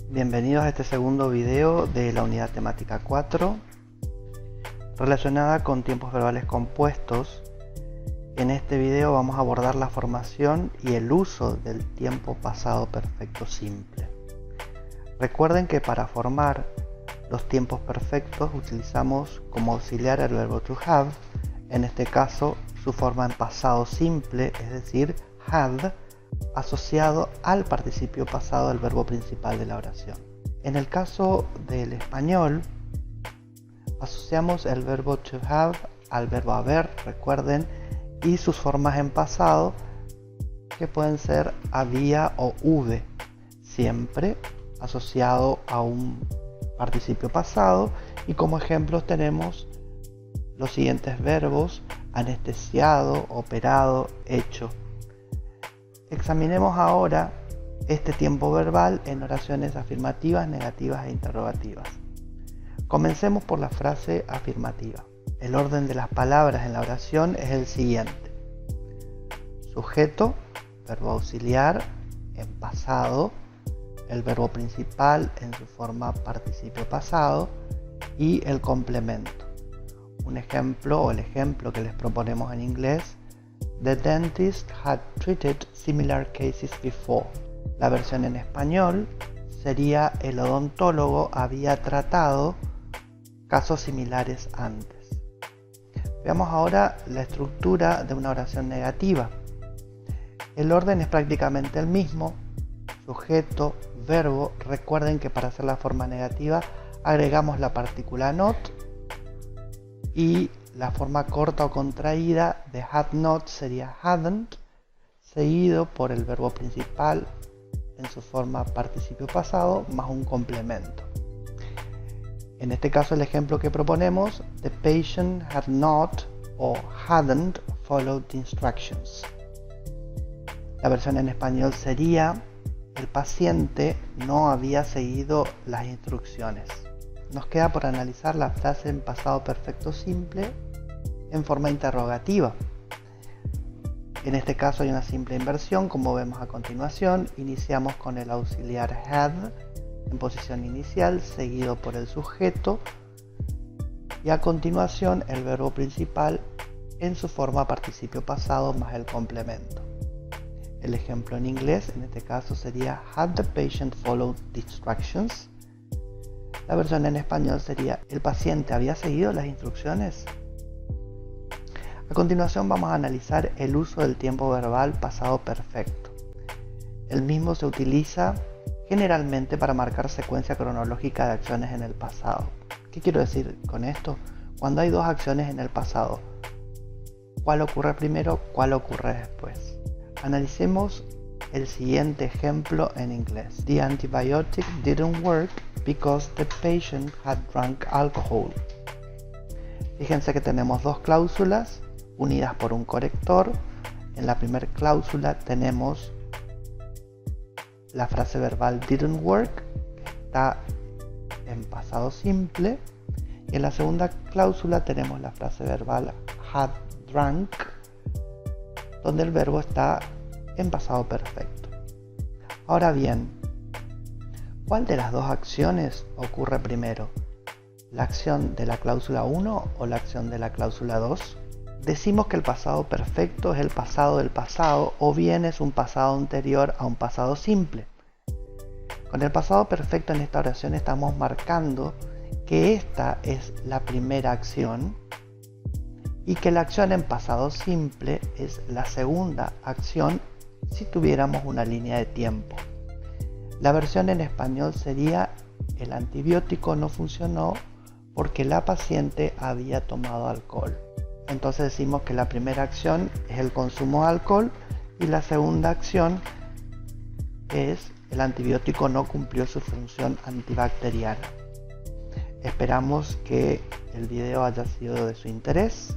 Bienvenidos a este segundo video de la unidad temática 4 relacionada con tiempos verbales compuestos. En este video vamos a abordar la formación y el uso del tiempo pasado perfecto simple. Recuerden que para formar los tiempos perfectos utilizamos como auxiliar el verbo to have, en este caso su forma en pasado simple, es decir, had, asociado al participio pasado del verbo principal de la oración. En el caso del español, asociamos el verbo to have al verbo haber, recuerden, y sus formas en pasado, que pueden ser había o hubo, siempre asociado a un participio pasado, y como ejemplos tenemos los siguientes verbos: anestesiado, operado, hecho. Examinemos ahora este tiempo verbal en oraciones afirmativas, negativas e interrogativas. Comencemos por la frase afirmativa. El orden de las palabras en la oración es el siguiente: sujeto, verbo auxiliar en pasado, el verbo principal en su forma participio pasado y el complemento. Un ejemplo o el ejemplo que les proponemos en inglés: The dentist had treated similar cases before. La versión en español sería: el odontólogo había tratado casos similares antes. Veamos ahora la estructura de una oración negativa. El orden es prácticamente el mismo: sujeto, verbo. Recuerden que para hacer la forma negativa agregamos la partícula not, y la forma corta o contraída de had not sería hadn't, seguido por el verbo principal en su forma participio pasado más un complemento. En este caso el ejemplo que proponemos: the patient had not o hadn't followed the instructions. La versión en español sería: el paciente no había seguido las instrucciones. Nos queda por analizar la frase en pasado perfecto simple en forma interrogativa. En este caso hay una simple inversión, como vemos a continuación. Iniciamos con el auxiliar had en posición inicial, seguido por el sujeto, y a continuación el verbo principal en su forma participio pasado más el complemento. El ejemplo en inglés en este caso sería: had the patient followed the instructions. La versión en español sería: ¿el paciente había seguido las instrucciones? A continuación vamos a analizar el uso del tiempo verbal pasado perfecto. El mismo se utiliza generalmente para marcar secuencia cronológica de acciones en el pasado. ¿Qué quiero decir con esto? Cuando hay dos acciones en el pasado, ¿cuál ocurre primero? ¿Cuál ocurre después? Analicemos el siguiente ejemplo en inglés. The antibiotic didn't work because the patient had drunk alcohol. Fíjense que tenemos dos cláusulas unidas por un corrector. En la primera cláusula tenemos la frase verbal didn't work, que está en pasado simple, y en la segunda cláusula tenemos la frase verbal had drunk, donde el verbo está en pasado perfecto. Ahora bien, ¿cuál de las dos acciones ocurre primero? ¿La acción de la cláusula 1 o la acción de la cláusula 2? Decimos que el pasado perfecto es el pasado del pasado, o bien es un pasado anterior a un pasado simple. Con el pasado perfecto en esta oración estamos marcando que esta es la primera acción y que la acción en pasado simple es la segunda acción si tuviéramos una línea de tiempo. La versión en español sería: el antibiótico no funcionó porque la paciente había tomado alcohol. Entonces decimos que la primera acción es el consumo de alcohol y la segunda acción es: el antibiótico no cumplió su función antibacteriana. Esperamos que el video haya sido de su interés.